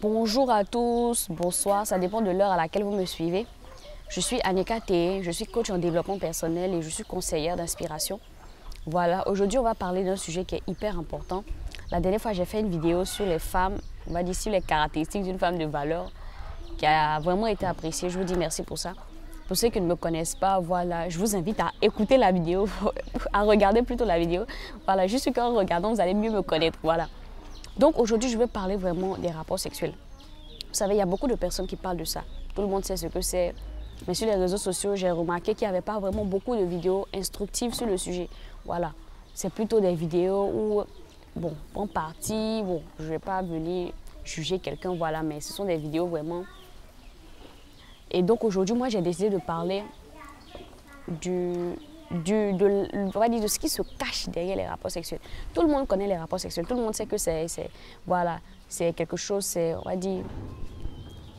Bonjour à tous, bonsoir, ça dépend de l'heure à laquelle vous me suivez. Je suis Anika Té, je suis coach en développement personnel et je suis conseillère d'inspiration. Voilà, aujourd'hui on va parler d'un sujet qui est hyper important. La dernière fois j'ai fait une vidéo sur les femmes, on va dire sur les caractéristiques d'une femme de valeur qui a vraiment été appréciée. Je vous dis merci pour ça. Pour ceux qui ne me connaissent pas, voilà, je vous invite à écouter la vidéo, à regarder plutôt la vidéo. Voilà, juste qu'en regardant vous allez mieux me connaître, voilà. Donc aujourd'hui, je vais parler vraiment des rapports sexuels. Vous savez, il y a beaucoup de personnes qui parlent de ça. Tout le monde sait ce que c'est. Mais sur les réseaux sociaux, j'ai remarqué qu'il n'y avait pas vraiment beaucoup de vidéos instructives sur le sujet. Voilà. C'est plutôt des vidéos où, bon, en partie, bon, je ne vais pas venir juger quelqu'un, voilà, mais ce sont des vidéos vraiment. Et donc aujourd'hui, moi, j'ai décidé de parler on va dire de ce qui se cache derrière les rapports sexuels. Tout le monde connaît les rapports sexuels, tout le monde sait que voilà, c'est quelque chose, on va dire,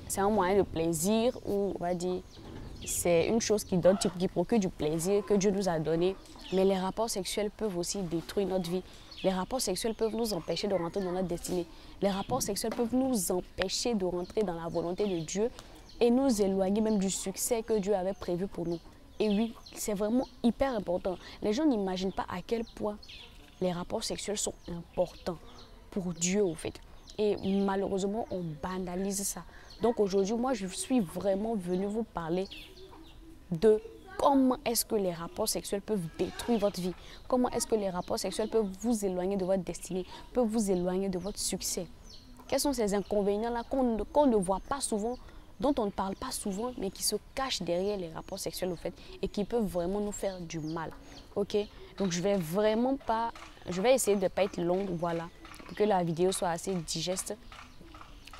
c'est un moyen de plaisir ou on va dire, c'est une chose qui procure du plaisir que Dieu nous a donné. Mais les rapports sexuels peuvent aussi détruire notre vie. Les rapports sexuels peuvent nous empêcher de rentrer dans notre destinée. Les rapports sexuels peuvent nous empêcher de rentrer dans la volonté de Dieu et nous éloigner même du succès que Dieu avait prévu pour nous. Et oui, c'est vraiment hyper important. Les gens n'imaginent pas à quel point les rapports sexuels sont importants pour Dieu, au fait. Et malheureusement, on banalise ça. Donc aujourd'hui, moi, je suis vraiment venue vous parler de comment est-ce que les rapports sexuels peuvent détruire votre vie. Comment est-ce que les rapports sexuels peuvent vous éloigner de votre destinée, peuvent vous éloigner de votre succès. Quels sont ces inconvénients-là qu'on ne voit pas souvent, dont on ne parle pas souvent, mais qui se cachent derrière les rapports sexuels au fait et qui peuvent vraiment nous faire du mal. Ok? Donc je vais essayer de ne pas être longue, voilà, pour que la vidéo soit assez digeste.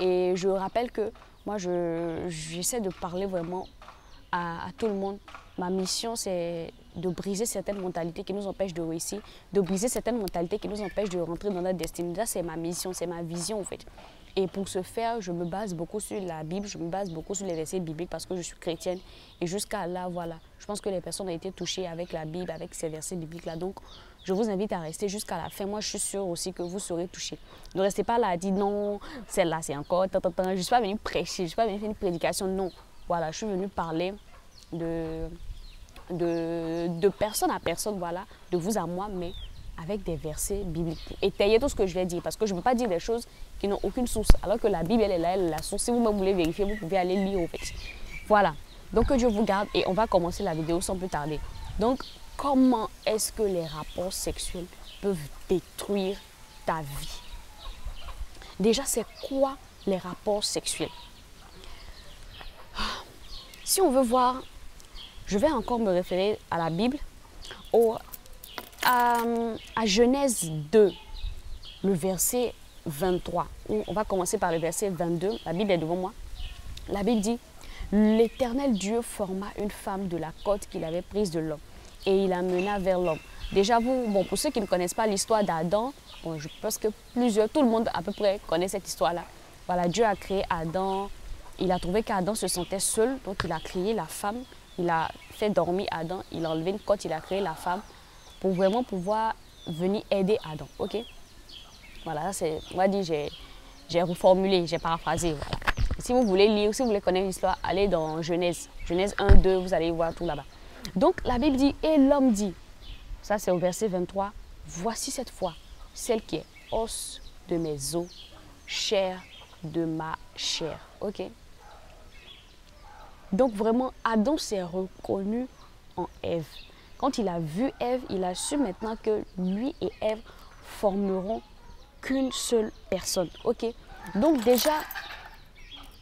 Et je rappelle que moi, j'essaie de parler vraiment à tout le monde. Ma mission, c'est de briser certaines mentalités qui nous empêchent de réussir, de briser certaines mentalités qui nous empêchent de rentrer dans notre destinée. Ça, c'est ma mission, c'est ma vision en fait. Et pour ce faire, je me base beaucoup sur la Bible, je me base beaucoup sur les versets bibliques parce que je suis chrétienne. Et jusqu'à là, voilà, je pense que les personnes ont été touchées avec la Bible, avec ces versets bibliques-là. Donc, je vous invite à rester jusqu'à la fin. Moi, je suis sûre aussi que vous serez touchés. Ne restez pas là à dire non, celle-là, c'est encore... Je ne suis pas venue prêcher, je ne suis pas venue faire une prédication, non. Voilà, je suis venue parler de personne à personne, voilà, de vous à moi, mais avec des versets bibliques. Étayez tout ce que je vais dire, parce que je ne peux pas dire des choses qui n'ont aucune source, alors que la Bible, elle est là, elle est la source. Si vous-même voulez vérifier, vous pouvez aller lire, en fait. Voilà. Donc, que Dieu vous garde et on va commencer la vidéo sans plus tarder. Donc, comment est-ce que les rapports sexuels peuvent détruire ta vie? Déjà, c'est quoi les rapports sexuels? Si on veut voir, je vais encore me référer à la Bible, à Genèse 2, le verset 23. On va commencer par le verset 22. La Bible est devant moi. La Bible dit, l'Éternel Dieu forma une femme de la côte qu'il avait prise de l'homme et il la mena vers l'homme. Déjà, pour ceux qui ne connaissent pas l'histoire d'Adam, je pense que tout le monde à peu près connaît cette histoire-là. Voilà, Dieu a créé Adam. Il a trouvé qu'Adam se sentait seul, donc il a créé la femme. Il a fait dormir Adam, il a enlevé une côte, il a créé la femme pour vraiment pouvoir venir aider Adam. Ok? Voilà, on va dire, j'ai reformulé, j'ai paraphrasé. Voilà. Si vous voulez lire, si vous voulez connaître l'histoire, allez dans Genèse. Genèse 1, 2, vous allez voir tout là-bas. Donc la Bible dit, et l'homme dit, ça c'est au verset 23, voici cette fois celle qui est os de mes os, chair de ma chair. Ok? Donc vraiment, Adam s'est reconnu en Ève. Quand il a vu Ève, il a su maintenant que lui et Ève formeront qu'une seule personne. Ok? Donc déjà,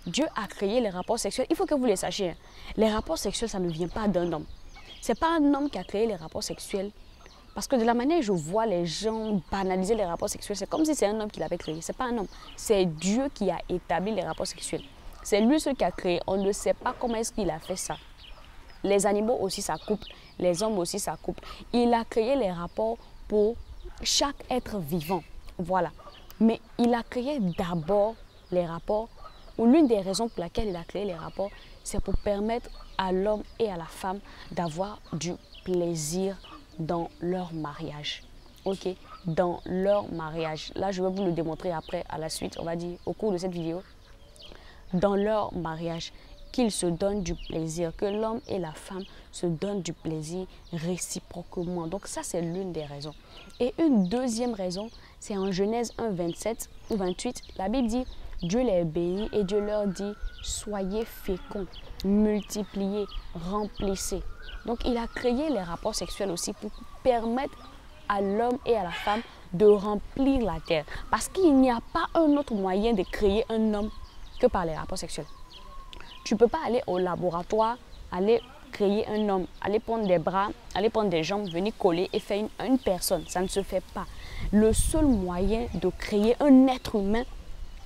Dieu a créé les rapports sexuels. Il faut que vous les sachiez. Hein. Les rapports sexuels, ça ne vient pas d'un homme. Ce n'est pas un homme qui a créé les rapports sexuels. Parce que de la manière dont je vois les gens banaliser les rapports sexuels, c'est comme si c'est un homme qui l'avait créé. Ce n'est pas un homme. C'est Dieu qui a établi les rapports sexuels. C'est lui ce qui a créé. On ne sait pas comment est-ce qu'il a fait ça. Les animaux aussi s'accouplent. Les hommes aussi s'accouplent. Il a créé les rapports pour chaque être vivant. Voilà. Mais il a créé d'abord les rapports, ou l'une des raisons pour laquelle il a créé les rapports, c'est pour permettre à l'homme et à la femme d'avoir du plaisir dans leur mariage. Ok? Dans leur mariage. Là, je vais vous le démontrer après, à la suite, on va dire, au cours de cette vidéo. dans leur mariage, qu'ils se donnent du plaisir, que l'homme et la femme se donnent du plaisir réciproquement. Donc ça, c'est l'une des raisons. Et une deuxième raison, c'est en Genèse 1, 27 ou 28, la Bible dit, Dieu les bénit et Dieu leur dit, soyez féconds, multipliez, remplissez. Donc il a créé les rapports sexuels aussi pour permettre à l'homme et à la femme de remplir la terre. Parce qu'il n'y a pas un autre moyen de créer un homme que par les rapports sexuels. Tu ne peux pas aller au laboratoire, aller créer un homme, aller prendre des bras, aller prendre des jambes, venir coller et faire une personne. Ça ne se fait pas. Le seul moyen de créer un être humain,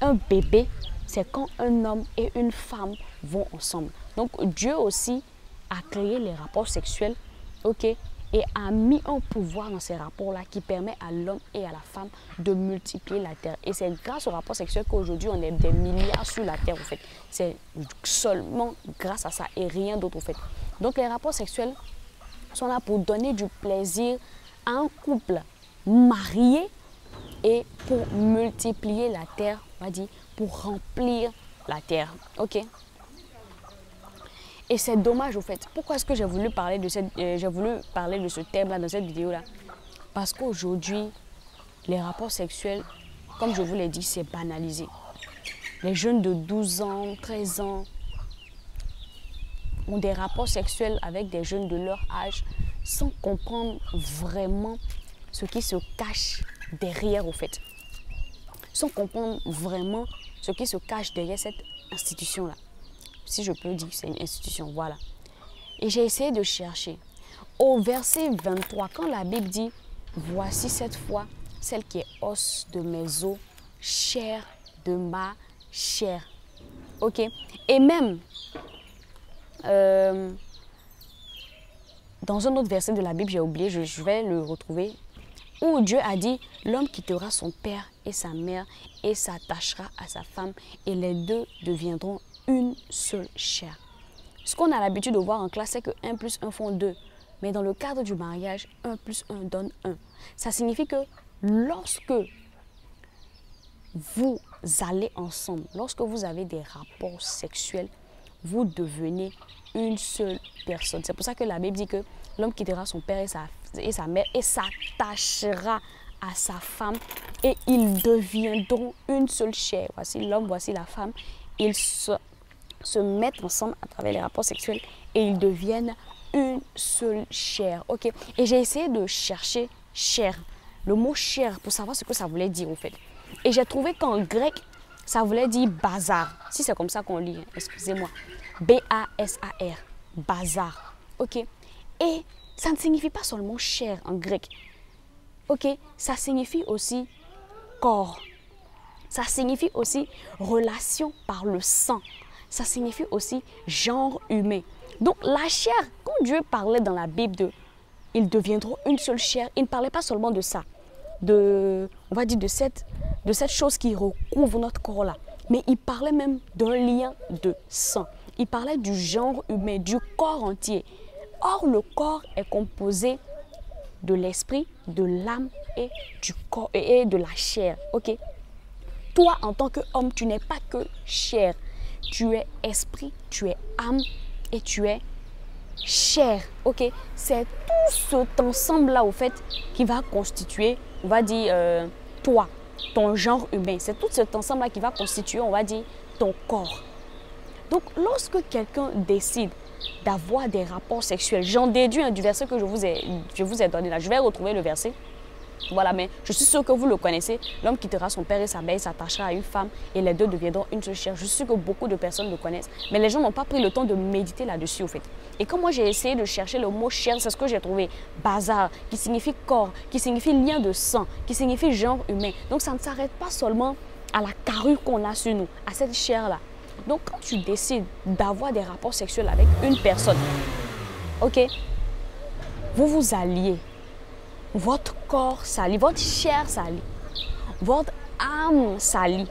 un bébé, c'est quand un homme et une femme vont ensemble. Donc Dieu aussi a créé les rapports sexuels, ok, et a mis un pouvoir dans ces rapports-là qui permet à l'homme et à la femme de multiplier la terre. Et c'est grâce aux rapports sexuels qu'aujourd'hui on est des milliards sur la terre, en fait. C'est seulement grâce à ça et rien d'autre, en fait. Donc les rapports sexuels sont là pour donner du plaisir à un couple marié et pour multiplier la terre, on va dire, pour remplir la terre, ok. Et c'est dommage, au fait. Pourquoi est-ce que j'ai voulu parler de ce thème-là dans cette vidéo-là? Parce qu'aujourd'hui, les rapports sexuels, comme je vous l'ai dit, c'est banalisé. Les jeunes de 12 ans, 13 ans ont des rapports sexuels avec des jeunes de leur âge sans comprendre vraiment ce qui se cache derrière, au fait. Sans comprendre vraiment ce qui se cache derrière cette institution-là. Si je peux dire, c'est une institution, voilà. Et j'ai essayé de chercher. Au verset 23, quand la Bible dit « Voici cette fois celle qui est os de mes os, chair de ma chair. » Ok. Et même, dans un autre verset de la Bible, j'ai oublié, je vais le retrouver, où Dieu a dit « L'homme quittera son père et sa mère et s'attachera à sa femme et les deux deviendront une seule chair. » Ce qu'on a l'habitude de voir en classe, c'est que 1 plus 1 font 2. Mais dans le cadre du mariage, 1 plus 1 donne 1. Ça signifie que lorsque vous allez ensemble, lorsque vous avez des rapports sexuels, vous devenez une seule personne. C'est pour ça que la Bible dit que l'homme quittera son père et sa mère et s'attachera à sa femme et ils deviendront une seule chair. Voici l'homme, voici la femme. Ils se mettent ensemble à travers les rapports sexuels et ils deviennent une seule chair. Ok. Et j'ai essayé de chercher chair, le mot chair, pour savoir ce que ça voulait dire, en fait. Et j'ai trouvé qu'en grec, ça voulait dire bazar. Si c'est comme ça qu'on lit, excusez-moi. B-A-S-A-R, bazar. Ok. Et ça ne signifie pas seulement chair en grec. Ok. Ça signifie aussi corps. Ça signifie aussi relation par le sang. Ça signifie aussi genre humain. Donc la chair, quand Dieu parlait dans la Bible de « ils deviendront une seule chair », il ne parlait pas seulement de ça, on va dire de cette chose qui recouvre notre corps là. Mais il parlait même d'un lien de sang. Il parlait du genre humain, du corps entier. Or, le corps est composé de l'esprit, de l'âme et du corps et de la chair. Ok? Toi, en tant qu'homme, tu n'es pas que chair. Tu es esprit, tu es âme et tu es chair. Ok? C'est tout cet ensemble-là, au fait, qui va constituer, on va dire, toi, ton genre humain. C'est tout cet ensemble-là qui va constituer, on va dire, ton corps. Donc, lorsque quelqu'un décide d'avoir des rapports sexuels, j'en déduis du verset que je vous ai donné là. Je vais retrouver le verset. Voilà, mais je suis sûre que vous le connaissez. L'homme quittera son père et sa mère, s'attachera à une femme et les deux deviendront une seule chair. Je suis sûre que beaucoup de personnes le connaissent. Mais les gens n'ont pas pris le temps de méditer là-dessus, au fait. Et quand moi j'ai essayé de chercher le mot chair, c'est ce que j'ai trouvé. Bazar, qui signifie corps, qui signifie lien de sang, qui signifie genre humain. Donc ça ne s'arrête pas seulement à la carrure qu'on a sur nous, à cette chair-là. Donc quand tu décides d'avoir des rapports sexuels avec une personne, ok, vous vous alliez. Votre corps s'allie, votre chair s'allie, votre âme s'allie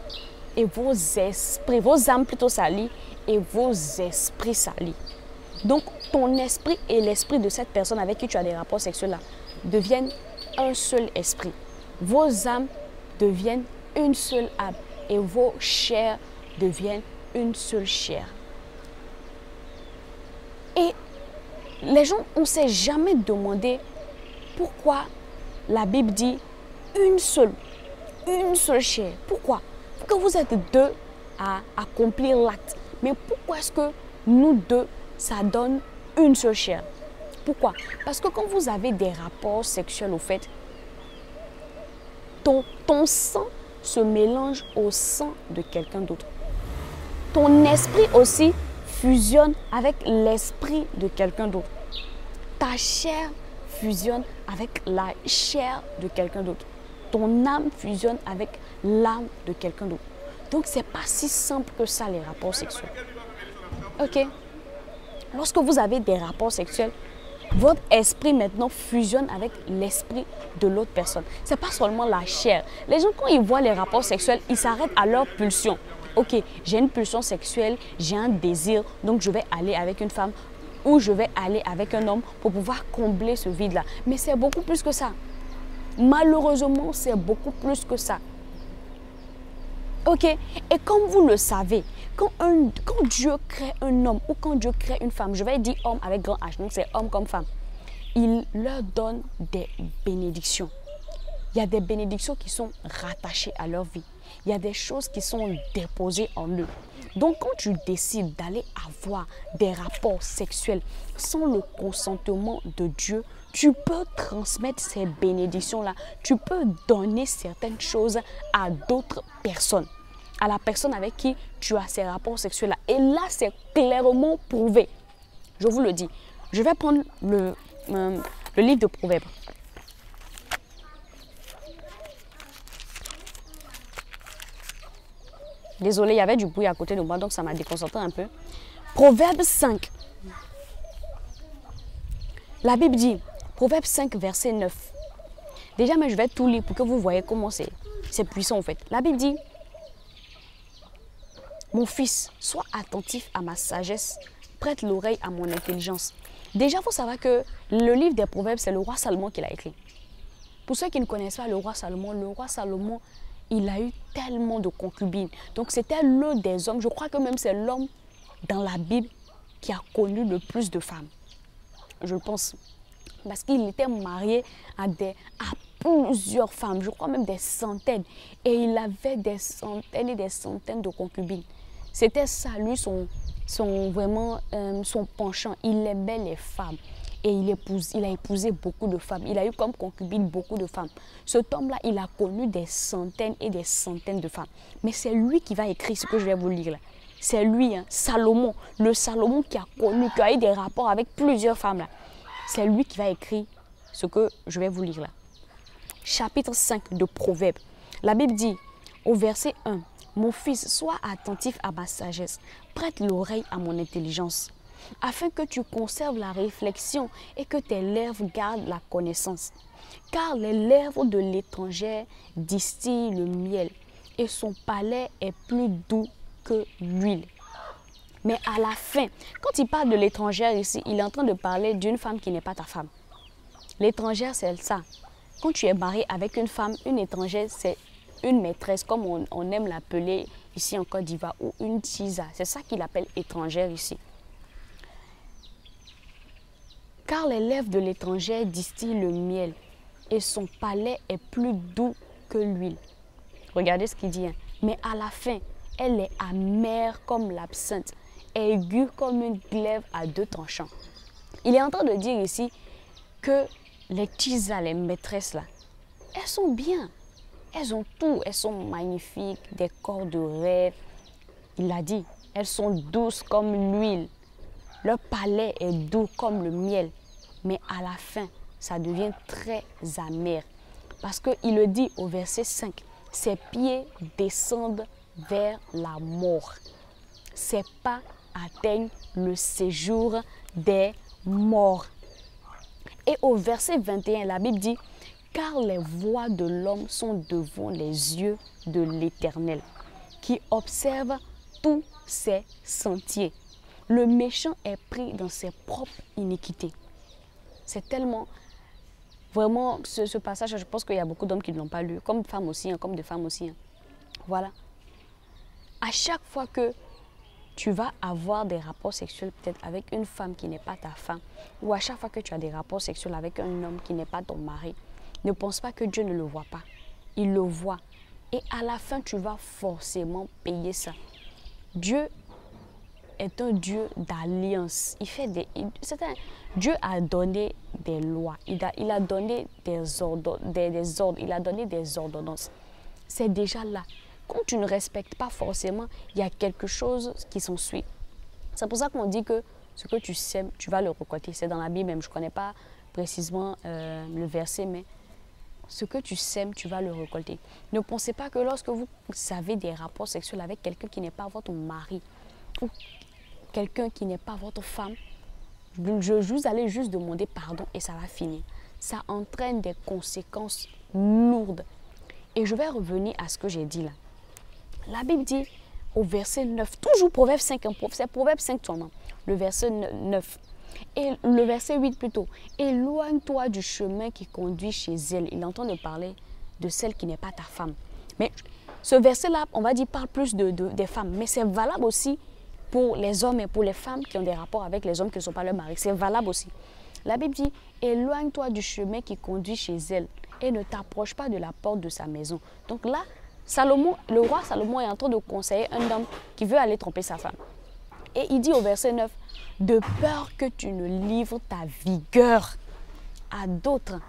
et vos esprits, vos âmes plutôt s'allient et vos esprits s'allient. Donc ton esprit et l'esprit de cette personne avec qui tu as des rapports sexuels là deviennent un seul esprit. Vos âmes deviennent une seule âme et vos chairs deviennent une seule chair. Et les gens, on ne s'est jamais demandé pourquoi la Bible dit une seule chair. Pourquoi? Parce que vous êtes deux à accomplir l'acte. Mais pourquoi est-ce que nous deux, ça donne une seule chair? Pourquoi? Parce que quand vous avez des rapports sexuels, au fait, ton sang se mélange au sang de quelqu'un d'autre. Ton esprit aussi fusionne avec l'esprit de quelqu'un d'autre. Ta chair fusionne avec la chair de quelqu'un d'autre. Ton âme fusionne avec l'âme de quelqu'un d'autre. Donc, ce n'est pas si simple que ça, les rapports sexuels. Ok? Lorsque vous avez des rapports sexuels, votre esprit maintenant fusionne avec l'esprit de l'autre personne. Ce n'est pas seulement la chair. Les gens, quand ils voient les rapports sexuels, ils s'arrêtent à leur pulsion. Ok, j'ai une pulsion sexuelle, j'ai un désir, donc je vais aller avec une femme ou je vais aller avec un homme pour pouvoir combler ce vide-là. Mais c'est beaucoup plus que ça. Malheureusement, c'est beaucoup plus que ça. Ok, et comme vous le savez, quand Dieu crée un homme ou quand Dieu crée une femme, je vais dire homme avec grand H, donc c'est homme comme femme, il leur donne des bénédictions. Il y a des bénédictions qui sont rattachées à leur vie. Il y a des choses qui sont déposées en eux. Donc, quand tu décides d'aller avoir des rapports sexuels sans le consentement de Dieu, tu peux transmettre ces bénédictions-là. Tu peux donner certaines choses à d'autres personnes. À la personne avec qui tu as ces rapports sexuels-là. Et là, c'est clairement prouvé. Je vous le dis. Je vais prendre le livre de Proverbes. Désolée, il y avait du bruit à côté de moi, donc ça m'a déconcentré un peu. Proverbe 5. La Bible dit, Proverbe 5, verset 9. Déjà, mais je vais tout lire pour que vous voyez comment c'est puissant en fait. La Bible dit, mon fils, sois attentif à ma sagesse, prête l'oreille à mon intelligence. Déjà, il faut savoir que le livre des Proverbes, c'est le roi Salomon qui l'a écrit. Pour ceux qui ne connaissent pas le roi Salomon, il a eu tellement de concubines. Donc, c'était l'un des hommes, je crois que même c'est l'homme dans la Bible qui a connu le plus de femmes. Je le pense. Parce qu'il était marié à plusieurs femmes, je crois même des centaines. Et il avait des centaines et des centaines de concubines. C'était ça, lui, son penchant. Il aimait les femmes. Et il a épousé beaucoup de femmes. Il a eu comme concubine beaucoup de femmes. Cet homme-là, il a connu des centaines et des centaines de femmes. Mais c'est lui qui va écrire ce que je vais vous lire là. C'est lui, hein, Salomon. Le Salomon qui a connu, qui a eu des rapports avec plusieurs femmes là. C'est lui qui va écrire ce que je vais vous lire là. Chapitre 5 de Proverbes. La Bible dit au verset 1, « Mon fils, sois attentif à ma sagesse, prête l'oreille à mon intelligence, afin que tu conserves la réflexion et que tes lèvres gardent la connaissance. Car les lèvres de l'étrangère distillent le miel, et son palais est plus doux que l'huile. » Mais à la fin, quand il parle de l'étrangère ici, il est en train de parler d'une femme qui n'est pas ta femme. L'étrangère, c'est ça. Quand tu es marié avec une femme, une étrangère, c'est une maîtresse, comme on aime l'appeler ici en Côte d'Ivoire, ou une tisa. C'est ça qu'il appelle étrangère ici. Car les lèvres de l'étrangère distillent le miel, et son palais est plus doux que l'huile. Regardez ce qu'il dit. Hein. Mais à la fin, elle est amère comme l'absinthe, aiguë comme une glaive à deux tranchants. Il est en train de dire ici que les tisas, les maîtresses là, elles sont bien. Elles ont tout. Elles sont magnifiques, des corps de rêve. Il a dit, elles sont douces comme l'huile. Leur palais est doux comme le miel. Mais à la fin, ça devient très amer. Parce qu'il le dit au verset 5, ses pieds descendent vers la mort. Ses pas atteignent le séjour des morts. Et au verset 21, la Bible dit, car les voies de l'homme sont devant les yeux de l'Éternel, qui observe tous ses sentiers. Le méchant est pris dans ses propres iniquités. C'est tellement, vraiment, ce passage, je pense qu'il y a beaucoup d'hommes qui ne l'ont pas lu, comme femmes aussi, hein, comme des femmes aussi. Hein. Voilà. À chaque fois que tu vas avoir des rapports sexuels peut-être avec une femme qui n'est pas ta femme, ou à chaque fois que tu as des rapports sexuels avec un homme qui n'est pas ton mari, ne pense pas que Dieu ne le voit pas. Il le voit. Et à la fin, tu vas forcément payer ça. Dieu est un Dieu d'alliance. Dieu a donné des lois, il a donné des ordres, il a donné des ordonnances. C'est déjà là. Quand tu ne respectes pas forcément, il y a quelque chose qui s'ensuit. C'est pour ça qu'on dit que ce que tu sèmes, tu vas le récolter. C'est dans la Bible même, je ne connais pas précisément le verset, mais ce que tu sèmes, tu vas le récolter. Ne pensez pas que lorsque vous avez des rapports sexuels avec quelqu'un qui n'est pas votre mari ou quelqu'un qui n'est pas votre femme, vous allez juste demander pardon et ça va finir. Ça entraîne des conséquences lourdes. Et je vais revenir à ce que j'ai dit là. La Bible dit au verset 9, toujours Proverbe 5, c'est Proverbe 5 seulement, le verset 9. Et le verset 8 plutôt. Éloigne-toi du chemin qui conduit chez elle. Il entend de parler de celle qui n'est pas ta femme. Mais ce verset-là, on va dire, parle plus des femmes. Mais c'est valable aussi pour les hommes et pour les femmes qui ont des rapports avec les hommes qui ne sont pas leurs maris. C'est valable aussi. La Bible dit, éloigne-toi du chemin qui conduit chez elle et ne t'approche pas de la porte de sa maison. Donc là, le roi Salomon est en train de conseiller un homme qui veut aller tromper sa femme. Et il dit au verset 9, de peur que tu ne livres ta vigueur à d'autres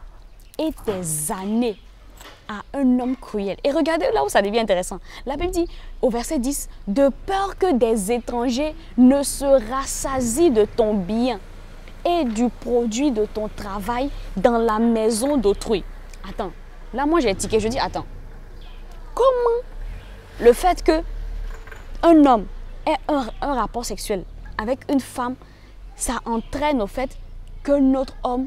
et tes années à un homme cruel. Et regardez là où ça devient intéressant. La Bible dit au verset 10, de peur que des étrangers ne se rassasient de ton bien et du produit de ton travail dans la maison d'autrui. Attends, là moi j'ai tiqué, je dis attends, comment le fait que un homme ait un rapport sexuel avec une femme, ça entraîne au fait qu'un autre homme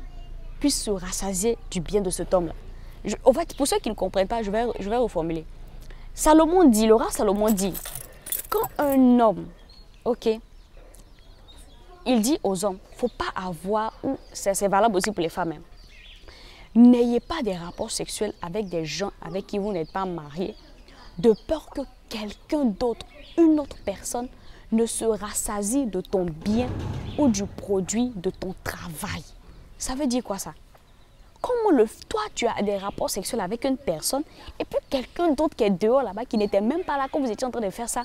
puisse se rassasier du bien de cet homme-là. En fait, pour ceux qui ne comprennent pas, je vais reformuler. Salomon dit, le roi Salomon dit, quand un homme, ok, il dit aux hommes, il ne faut pas avoir, ou c'est valable aussi pour les femmes même, n'ayez pas des rapports sexuels avec des gens avec qui vous n'êtes pas mariés, de peur que quelqu'un d'autre, une autre personne, ne se rassasie de ton bien ou du produit de ton travail. Ça veut dire quoi ça? Comment toi tu as des rapports sexuels avec une personne et puis quelqu'un d'autre qui est dehors là-bas, qui n'était même pas là quand vous étiez en train de faire ça,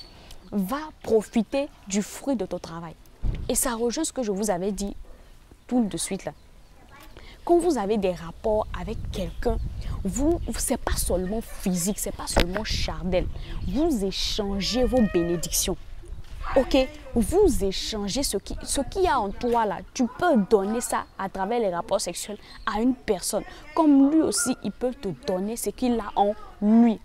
va profiter du fruit de ton travail. Et ça rejoint ce que je vous avais dit tout de suite là. Quand vous avez des rapports avec quelqu'un, ce n'est pas seulement physique, ce n'est pas seulement charnel. Vous échangez vos bénédictions. Ok, vous échangez ce qu'il y a en toi là. Tu peux donner ça à travers les rapports sexuels à une personne. Comme lui aussi, il peut te donner ce qu'il a en lui.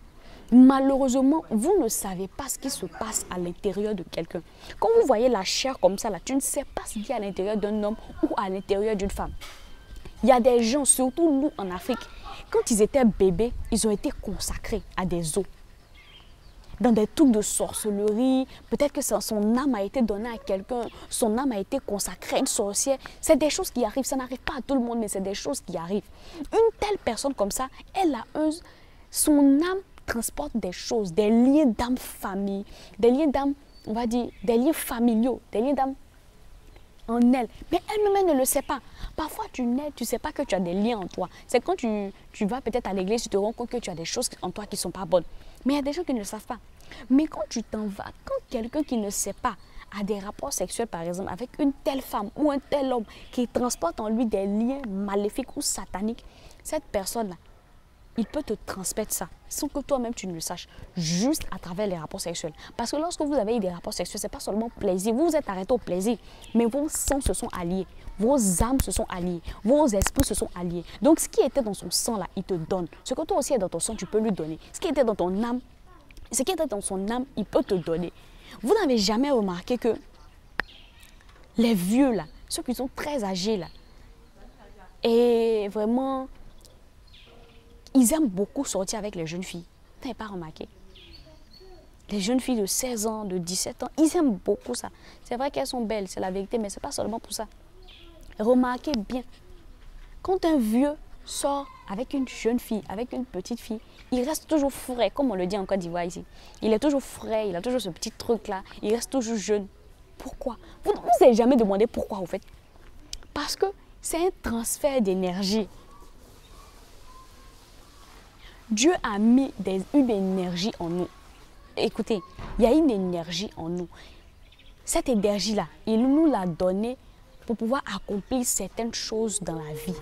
Malheureusement, vous ne savez pas ce qui se passe à l'intérieur de quelqu'un. Quand vous voyez la chair comme ça là, tu ne sais pas ce qu'il y a à l'intérieur d'un homme ou à l'intérieur d'une femme. Il y a des gens, surtout nous en Afrique, quand ils étaient bébés, ils ont été consacrés à des eaux. Dans des trucs de sorcellerie, peut-être que son âme a été donnée à quelqu'un, son âme a été consacrée à une sorcière. C'est des choses qui arrivent, ça n'arrive pas à tout le monde, mais c'est des choses qui arrivent. Une telle personne comme ça, son âme transporte des choses, des liens d'âme famille, des liens d'âme, on va dire, des liens familiaux, des liens d'âme en elle. Mais elle-même, elle ne le sait pas. Parfois, tu nais, tu ne sais pas que tu as des liens en toi. C'est quand tu vas peut-être à l'église, tu te rends compte que tu as des choses en toi qui ne sont pas bonnes. Mais il y a des gens qui ne le savent pas. Mais quand tu t'en vas, quand quelqu'un qui ne sait pas a des rapports sexuels, par exemple, avec une telle femme ou un tel homme qui transporte en lui des liens maléfiques ou sataniques, cette personne-là, il peut te transmettre ça sans que toi-même tu ne le saches, juste à travers les rapports sexuels. Parce que lorsque vous avez eu des rapports sexuels, ce n'est pas seulement plaisir. Vous vous êtes arrêté au plaisir, mais vos sangs se sont alliés, vos âmes se sont alliées, vos esprits se sont alliés. Donc ce qui était dans son sang là, il te donne. Ce que toi aussi est dans ton sang, tu peux lui donner. Ce qui était dans ton âme, ce qui était dans son âme, il peut te donner. Vous n'avez jamais remarqué que les vieux là, ceux qui sont très âgés là, et vraiment, ils aiment beaucoup sortir avec les jeunes filles. Tu n'avez pas remarqué? Les jeunes filles de 16 ans, de 17 ans, ils aiment beaucoup ça. C'est vrai qu'elles sont belles, c'est la vérité, mais ce n'est pas seulement pour ça. Remarquez bien, quand un vieux sort avec une jeune fille, avec une petite fille, il reste toujours frais, comme on le dit en Côte d'Ivoire ici. Il est toujours frais, il a toujours ce petit truc-là, il reste toujours jeune. Pourquoi? Vous ne vous avez jamais demandé pourquoi, au fait? Parce que c'est un transfert d'énergie. Dieu a mis une énergie en nous. Écoutez, il y a une énergie en nous. Cette énergie-là, il nous l'a donnée pour pouvoir accomplir certaines choses dans la vie.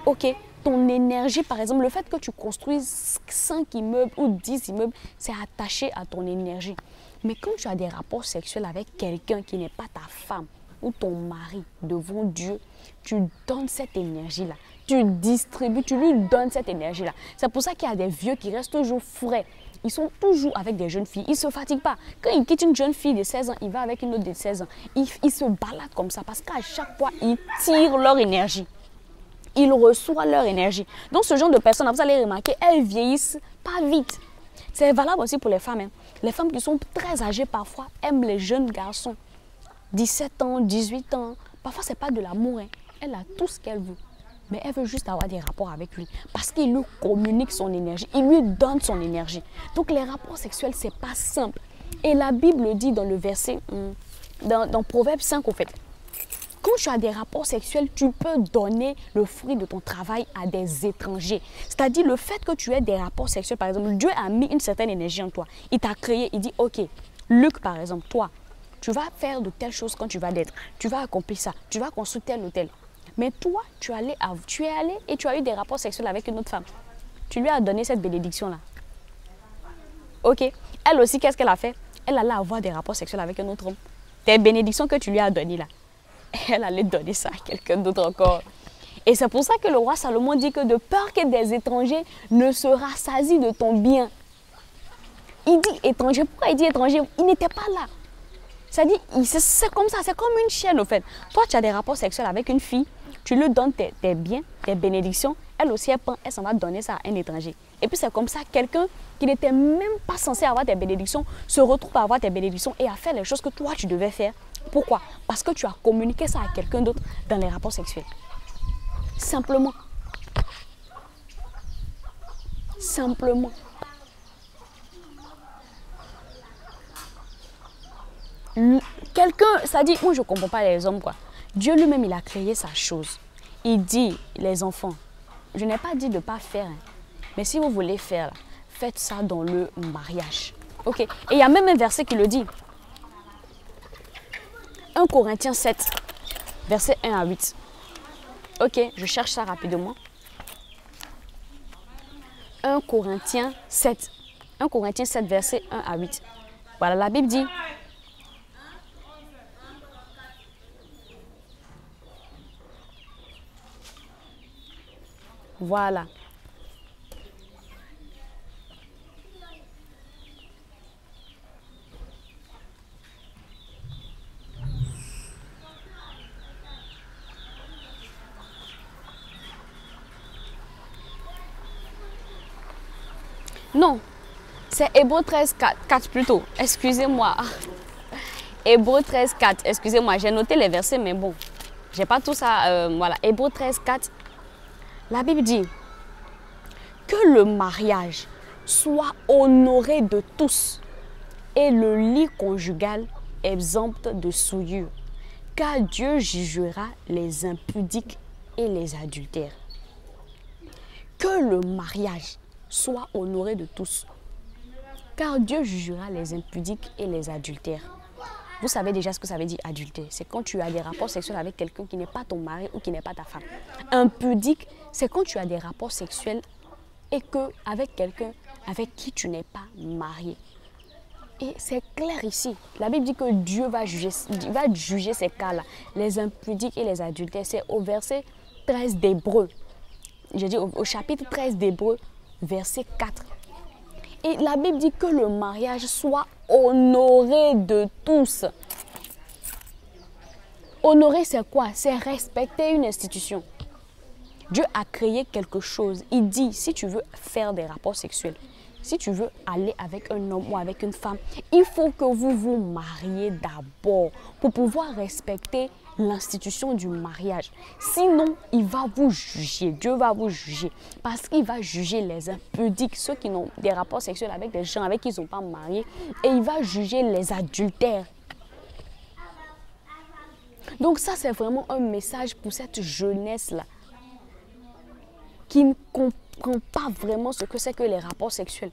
Ok, ton énergie, par exemple, le fait que tu construises 5 immeubles ou 10 immeubles, c'est attaché à ton énergie. Mais quand tu as des rapports sexuels avec quelqu'un qui n'est pas ta femme ou ton mari devant Dieu, tu donnes cette énergie-là. Tu distribues, tu lui donnes cette énergie-là. C'est pour ça qu'il y a des vieux qui restent toujours frais. Ils sont toujours avec des jeunes filles. Ils ne se fatiguent pas. Quand ils quittent une jeune fille de 16 ans, il va avec une autre de 16 ans. Ils se baladent comme ça parce qu'à chaque fois, ils tirent leur énergie. Ils reçoivent leur énergie. Donc, ce genre de personnes, vous allez remarquer, elles vieillissent pas vite. C'est valable aussi pour les femmes. Hein. Les femmes qui sont très âgées parfois aiment les jeunes garçons. 17 ans, 18 ans. Parfois, ce n'est pas de l'amour. Hein. Elle a tout ce qu'elle veut. Mais elle veut juste avoir des rapports avec lui. Parce qu'il lui communique son énergie. Il lui donne son énergie. Donc, les rapports sexuels, ce n'est pas simple. Et la Bible dit dans le verset, dans Proverbe 5, au fait, quand tu as des rapports sexuels, tu peux donner le fruit de ton travail à des étrangers. C'est-à-dire le fait que tu aies des rapports sexuels, par exemple, Dieu a mis une certaine énergie en toi. Il t'a créé, il dit, ok, Luc, par exemple, toi, tu vas faire de telles choses quand tu vas naître. Tu vas accomplir ça, tu vas construire tel ou tel. Mais toi, tu es allé et tu as eu des rapports sexuels avec une autre femme. Tu lui as donné cette bénédiction-là. Ok. Elle aussi, qu'est-ce qu'elle a fait? Elle allait avoir des rapports sexuels avec un autre homme. Tes bénédictions que tu lui as données là, elle allait donner ça à quelqu'un d'autre encore. Et c'est pour ça que le roi Salomon dit que de peur que des étrangers ne se rassasient de ton bien. Il dit étranger. Pourquoi il dit étranger? Il n'était pas là. C'est-à-dire, c'est comme ça, c'est comme une chienne au fait. Toi, tu as des rapports sexuels avec une fille, tu lui donnes tes biens, tes bénédictions, elle aussi, elle s'en va donner ça à un étranger. Et puis c'est comme ça, quelqu'un qui n'était même pas censé avoir tes bénédictions, se retrouve à avoir tes bénédictions et à faire les choses que toi, tu devais faire. Pourquoi? Parce que tu as communiqué ça à quelqu'un d'autre dans les rapports sexuels. Simplement. Simplement. Quelqu'un, ça dit, moi je ne comprends pas les hommes quoi. Dieu lui-même, il a créé sa chose. Il dit, les enfants, je n'ai pas dit de ne pas faire, hein, mais si vous voulez faire, faites ça dans le mariage. Ok. Et il y a même un verset qui le dit. 1 Corinthiens 7, verset 1 à 8. Ok, je cherche ça rapidement. 1 Corinthiens 7. 1 Corinthiens 7, verset 1 à 8. Voilà, la Bible dit. Voilà. Non, c'est Hébreux 13, 4 plutôt. Excusez-moi. Hébreux 13, 4. Excusez-moi, j'ai noté les versets, mais bon, j'ai pas tout ça. Voilà, Hébreux 13, 4. La Bible dit que le mariage soit honoré de tous et le lit conjugal exempt de souillure, car Dieu jugera les impudiques et les adultères. Que le mariage soit honoré de tous, car Dieu jugera les impudiques et les adultères. Vous savez déjà ce que ça veut dire adultère. C'est quand tu as des rapports sexuels avec quelqu'un qui n'est pas ton mari ou qui n'est pas ta femme. Impudique, c'est quand tu as des rapports sexuels et que avec quelqu'un avec qui tu n'es pas marié. Et c'est clair ici. La Bible dit que Dieu va juger ces cas-là. Les impudiques et les adultères. C'est au verset 13 d'Hébreux. J'ai dit au chapitre 13 d'Hébreux, verset 4. Et la Bible dit que le mariage soit honoré de tous. Honorer, c'est quoi? C'est respecter une institution. Dieu a créé quelque chose. Il dit, si tu veux faire des rapports sexuels, si tu veux aller avec un homme ou avec une femme, il faut que vous vous mariez d'abord pour pouvoir respecter l'institution du mariage. Sinon, il va vous juger. Dieu va vous juger. Parce qu'il va juger les impudiques, ceux qui ont des rapports sexuels avec des gens avec qui ils ne sont pas mariés. Et il va juger les adultères. Donc ça, c'est vraiment un message pour cette jeunesse-là qui ne comprend pas vraiment ce que c'est que les rapports sexuels.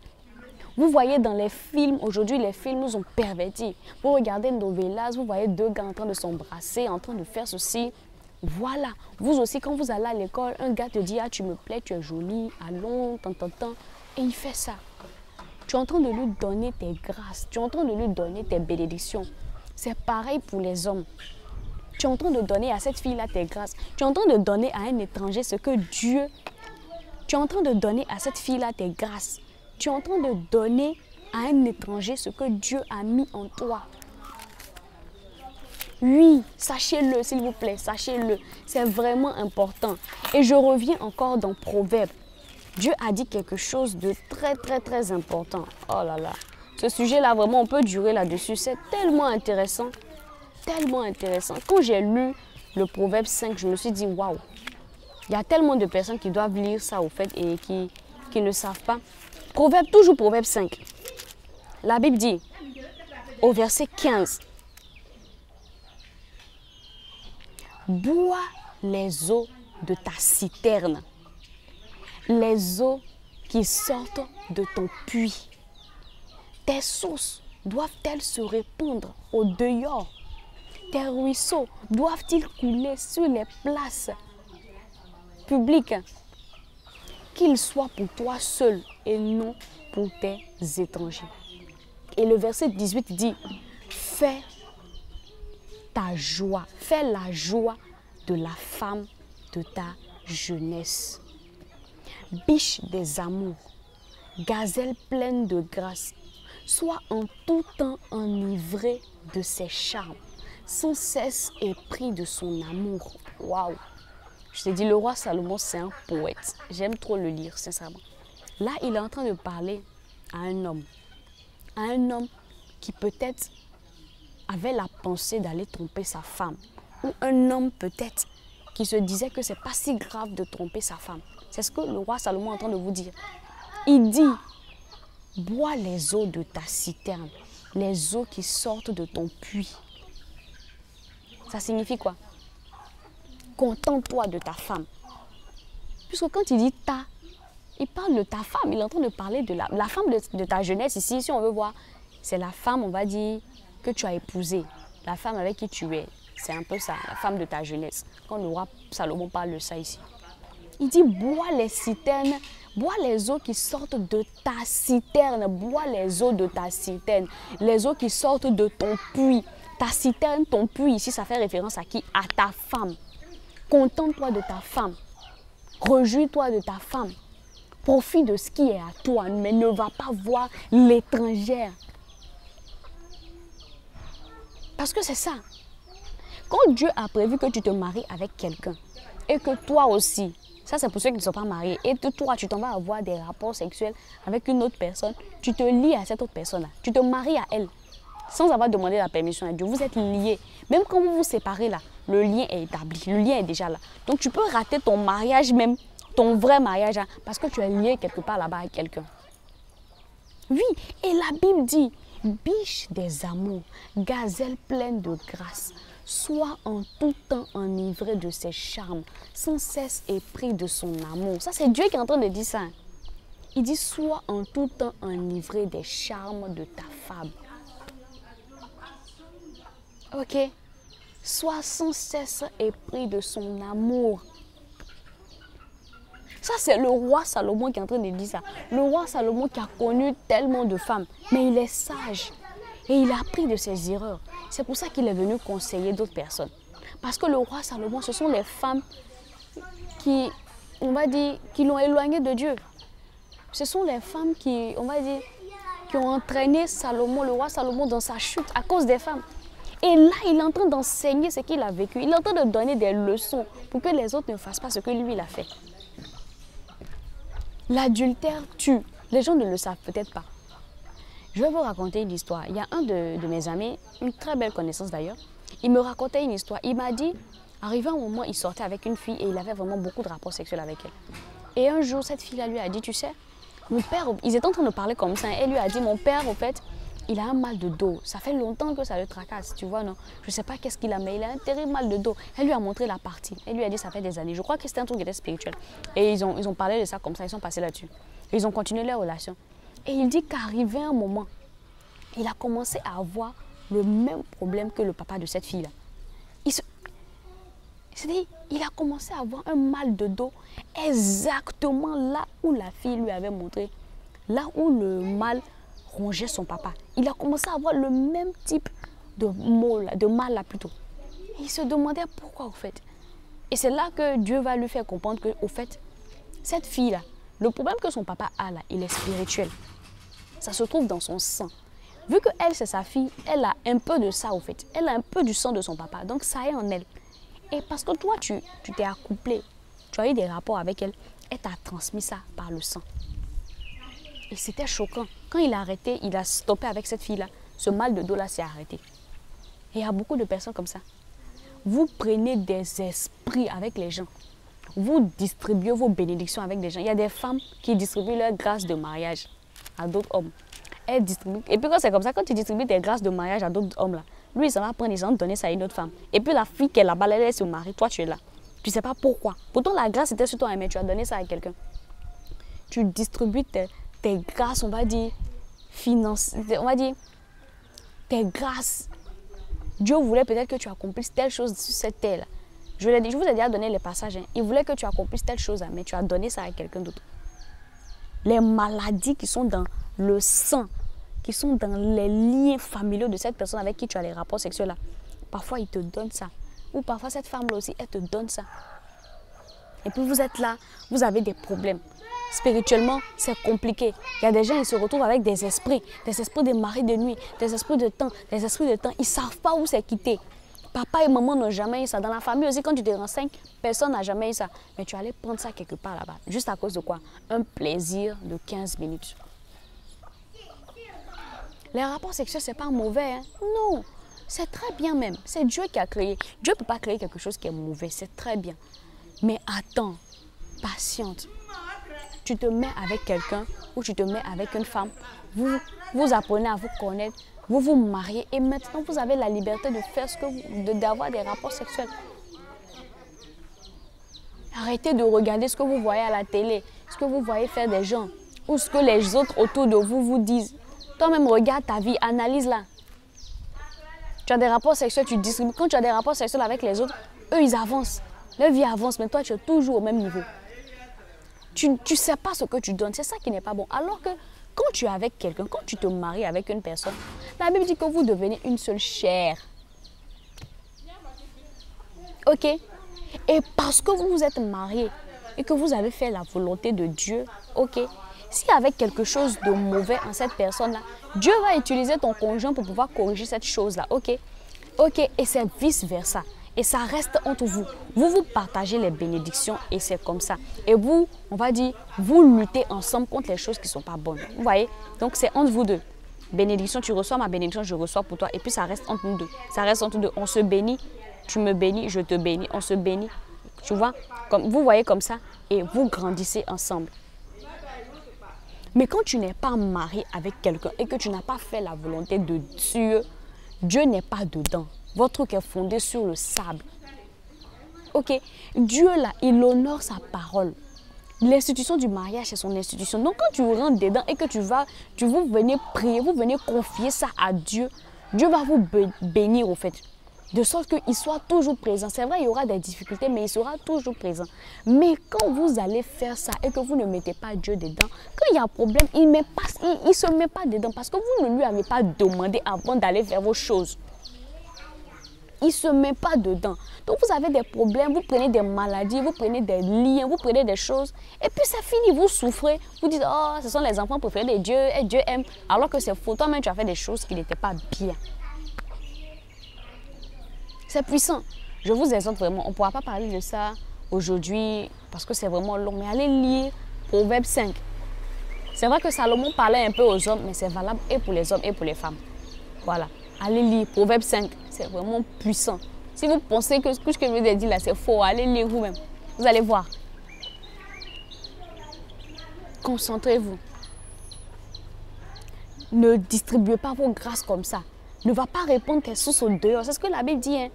Vous voyez dans les films, aujourd'hui, les films nous ont pervertis. Vous regardez Novelas, vous voyez deux gars en train de s'embrasser, en train de faire ceci. Voilà. Vous aussi, quand vous allez à l'école, un gars te dit « Ah, tu me plais, tu es jolie, allons, tant. » Et il fait ça. Tu es en train de lui donner tes grâces. Tu es en train de lui donner tes bénédictions. C'est pareil pour les hommes. Tu es en train de donner à cette fille-là tes grâces. Tu es en train de donner à un étranger ce que Dieu... Tu es en train de donner à cette fille-là tes grâces. Tu es en train de donner à un étranger ce que Dieu a mis en toi. Oui, sachez-le, s'il vous plaît, sachez-le. C'est vraiment important. Et je reviens encore dans Proverbe. Dieu a dit quelque chose de très important. Oh là là. Ce sujet-là, vraiment, on peut durer là-dessus. C'est tellement intéressant. Tellement intéressant. Quand j'ai lu le Proverbe 5, je me suis dit, waouh. Il y a tellement de personnes qui doivent lire ça, au fait, et qui ne savent pas. Proverbe, toujours Proverbe 5. La Bible dit, au verset 15, bois les eaux de ta citerne, les eaux qui sortent de ton puits. Tes sources doivent-elles se répandre au dehors? Tes ruisseaux doivent-ils couler sur les places publiques? Qu'ils soient pour toi seul et non pour tes étrangers. Et le verset 18 dit, fais ta joie, fais la joie de la femme de ta jeunesse. Biche des amours, gazelle pleine de grâce, sois en tout temps enivrée de ses charmes, sans cesse épris de son amour. Waouh! Je te dis, le roi Salomon, c'est un poète. J'aime trop le lire, sincèrement. Là, il est en train de parler à un homme. À un homme qui peut-être avait la pensée d'aller tromper sa femme. Ou un homme peut-être qui se disait que c'est pas si grave de tromper sa femme. C'est ce que le roi Salomon est en train de vous dire. Il dit, bois les eaux de ta citerne, les eaux qui sortent de ton puits. Ça signifie quoi? Contente-toi de ta femme. Puisque quand il dit ta, il parle de ta femme. Il est en train de parler de la femme de ta jeunesse ici. Si on veut voir, c'est la femme, on va dire, que tu as épousée. La femme avec qui tu es. C'est un peu ça, la femme de ta jeunesse. Quand le roi Salomon parle de ça ici. Il dit, bois les citernes, bois les eaux qui sortent de ta citerne. Bois les eaux de ta citerne. Les eaux qui sortent de ton puits. Ta citerne, ton puits, ici, ça fait référence à qui? À ta femme. Contente-toi de ta femme. Réjouis-toi de ta femme. Profite de ce qui est à toi, mais ne va pas voir l'étrangère. Parce que c'est ça. Quand Dieu a prévu que tu te maries avec quelqu'un et que toi aussi, ça c'est pour ceux qui ne sont pas mariés, et que toi tu t'en vas avoir des rapports sexuels avec une autre personne, tu te lies à cette autre personne-là. Tu te maries à elle sans avoir demandé la permission à Dieu. Vous êtes liés. Même quand vous vous séparez là, le lien est établi, le lien est déjà là. Donc tu peux rater ton mariage même, ton vrai mariage, hein, parce que tu es lié quelque part là-bas avec quelqu'un. Oui, et la Bible dit, biche des amours, gazelle pleine de grâce, sois en tout temps enivré de ses charmes, sans cesse épris de son amour. Ça c'est Dieu qui est en train de dire ça. Il dit, sois en tout temps enivré des charmes de ta femme. Ok? Sois sans cesse épris de son amour. Ça, c'est le roi Salomon qui est en train de dire ça. Le roi Salomon qui a connu tellement de femmes. Mais il est sage. Et il a appris de ses erreurs. C'est pour ça qu'il est venu conseiller d'autres personnes. Parce que le roi Salomon, ce sont les femmes qui, on va dire, qui l'ont éloigné de Dieu. Ce sont les femmes qui, on va dire, qui ont entraîné Salomon, le roi Salomon, dans sa chute à cause des femmes. Et là, il est en train d'enseigner ce qu'il a vécu. Il est en train de donner des leçons pour que les autres ne fassent pas ce que lui, il a fait. L'adultère tue. Les gens ne le savent peut-être pas. Je vais vous raconter une histoire. Il y a un de mes amis, une très belle connaissance d'ailleurs, il me racontait une histoire. Il m'a dit, arrivé un moment, il sortait avec une fille et il avait vraiment beaucoup de rapports sexuels avec elle. Et un jour, cette fille-là lui a dit, tu sais, mon père, ils étaient en train de parler comme ça. Elle lui a dit, mon père, au fait, il a un mal de dos. Ça fait longtemps que ça le tracasse, tu vois, non? Je ne sais pas qu'est-ce qu'il a, mais il a un terrible mal de dos. Elle lui a montré la partie. Elle lui a dit, ça fait des années. Je crois que c'était un truc qui était spirituel. Et ils ont parlé de ça comme ça, ils sont passés là-dessus. Ils ont continué leur relation. Et il dit qu'arrivé un moment, il a commencé à avoir le même problème que le papa de cette fille-là. C'est-à-dire, il a commencé à avoir un mal de dos exactement là où la fille lui avait montré, là où le mal rongeait son papa. Il a commencé à avoir le même type de mal là plutôt. Et il se demandait pourquoi au fait. Et c'est là que Dieu va lui faire comprendre que au fait, cette fille-là, le problème que son papa a là, il est spirituel. Ça se trouve dans son sang. Vu que elle, c'est sa fille, elle a un peu de ça au fait. Elle a un peu du sang de son papa. Donc ça est en elle. Et parce que toi, tu t'es accouplé, tu as eu des rapports avec elle, elle t'a transmis ça par le sang. Et c'était choquant. Quand il a arrêté, il a stoppé avec cette fille-là. Ce mal de dos-là s'est arrêté. Et il y a beaucoup de personnes comme ça. Vous prenez des esprits avec les gens. Vous distribuez vos bénédictions avec des gens. Il y a des femmes qui distribuent leur grâce de mariage à d'autres hommes. Elles distribuent. Et puis quand c'est comme ça, quand tu distribues tes grâces de mariage à d'autres hommes, là, lui, il s'en va prendre, il s'en donner ça à une autre femme. Et puis la fille qui est là-bas, elle se marie, toi tu es là. Tu ne sais pas pourquoi. Pourtant la grâce était sur toi, mais tu as donné ça à quelqu'un. Tu distribues tes grâces, on va dire, financières, on va dire, tes grâces. Dieu voulait peut-être que tu accomplisses telle chose sur cette terre-là. Je vous ai déjà donné les passages. Hein. Il voulait que tu accomplisses telle chose, mais tu as donné ça à quelqu'un d'autre. Les maladies qui sont dans le sang, qui sont dans les liens familiaux de cette personne avec qui tu as les rapports sexuels là. Parfois, il te donne ça. Ou parfois, cette femme-là aussi, elle te donne ça. Et puis, vous êtes là, vous avez des problèmes. Spirituellement, c'est compliqué. Il y a des gens, ils se retrouvent avec des esprits de mari de nuit, des esprits de temps, des esprits de temps. Ils ne savent pas où c'est quitté. Papa et maman n'ont jamais eu ça. Dans la famille aussi, quand tu te renseignes, personne n'a jamais eu ça. Mais tu allais prendre ça quelque part là-bas. Juste à cause de quoi? Un plaisir de 15 minutes. Les rapports sexuels, ce n'est pas mauvais. Hein? Non, c'est très bien même. C'est Dieu qui a créé. Dieu ne peut pas créer quelque chose qui est mauvais. C'est très bien. Mais attends, patiente. Tu te mets avec quelqu'un ou tu te mets avec une femme. Vous apprenez à vous connaître. Vous vous mariez et maintenant vous avez la liberté de faire d'avoir des rapports sexuels. Arrêtez de regarder ce que vous voyez à la télé, ce que vous voyez faire des gens ou ce que les autres autour de vous vous disent. Toi-même, regarde ta vie, analyse-la. Tu as des rapports sexuels, tu distribues. Quand tu as des rapports sexuels avec les autres, eux, ils avancent. Leur vie avance, mais toi, tu es toujours au même niveau. Tu ne sais pas ce que tu donnes. C'est ça qui n'est pas bon. Alors que quand tu es avec quelqu'un, quand tu te maries avec une personne, la Bible dit que vous devenez une seule chair. Ok? Et parce que vous vous êtes mariés et que vous avez fait la volonté de Dieu, ok? S'il y avait quelque chose de mauvais en cette personne-là, Dieu va utiliser ton conjoint pour pouvoir corriger cette chose-là, ok? Ok, et c'est vice-versa. Et ça reste entre vous. Vous partagez les bénédictions et c'est comme ça. Et vous, on va dire, vous luttez ensemble contre les choses qui ne sont pas bonnes. Vous voyez? Donc c'est entre vous deux. Bénédiction, tu reçois ma bénédiction, je reçois pour toi. Et puis ça reste entre nous deux. Ça reste entre nous deux. On se bénit, tu me bénis, je te bénis. On se bénit. Tu vois? Comme, vous voyez comme ça et vous grandissez ensemble. Mais quand tu n'es pas marié avec quelqu'un et que tu n'as pas fait la volonté de Dieu, Dieu n'est pas dedans. Votre truc est fondé sur le sable. Ok? Dieu, là, il honore sa parole. L'institution du mariage, c'est son institution. Donc, quand tu rentres dedans et que vous venez prier, vous venez confier ça à Dieu, Dieu va vous bénir, au fait. De sorte qu'il soit toujours présent. C'est vrai, il y aura des difficultés, mais il sera toujours présent. Mais quand vous allez faire ça et que vous ne mettez pas Dieu dedans, quand il y a un problème, il ne se met pas dedans parce que vous ne lui avez pas demandé avant d'aller faire vos choses. Il ne se met pas dedans. Donc vous avez des problèmes, vous prenez des maladies, vous prenez des liens, vous prenez des choses. Et puis c'est fini, vous souffrez. Vous dites, oh, ce sont les enfants préférés de Dieu et Dieu aime. Alors que c'est faux. Toi-même, tu as fait des choses qui n'étaient pas bien. C'est puissant. Je vous exhorte vraiment. On ne pourra pas parler de ça aujourd'hui parce que c'est vraiment long. Mais allez lire Proverbe 5. C'est vrai que Salomon parlait un peu aux hommes, mais c'est valable et pour les hommes et pour les femmes. Voilà. Allez lire Proverbe 5. C'est vraiment puissant. Si vous pensez que ce que je vous ai dit là, c'est faux, allez lire vous-même. Vous allez voir. Concentrez-vous. Ne distribuez pas vos grâces comme ça. Ne va pas répandre tes sources au dehors. C'est ce que la Bible dit. Hein.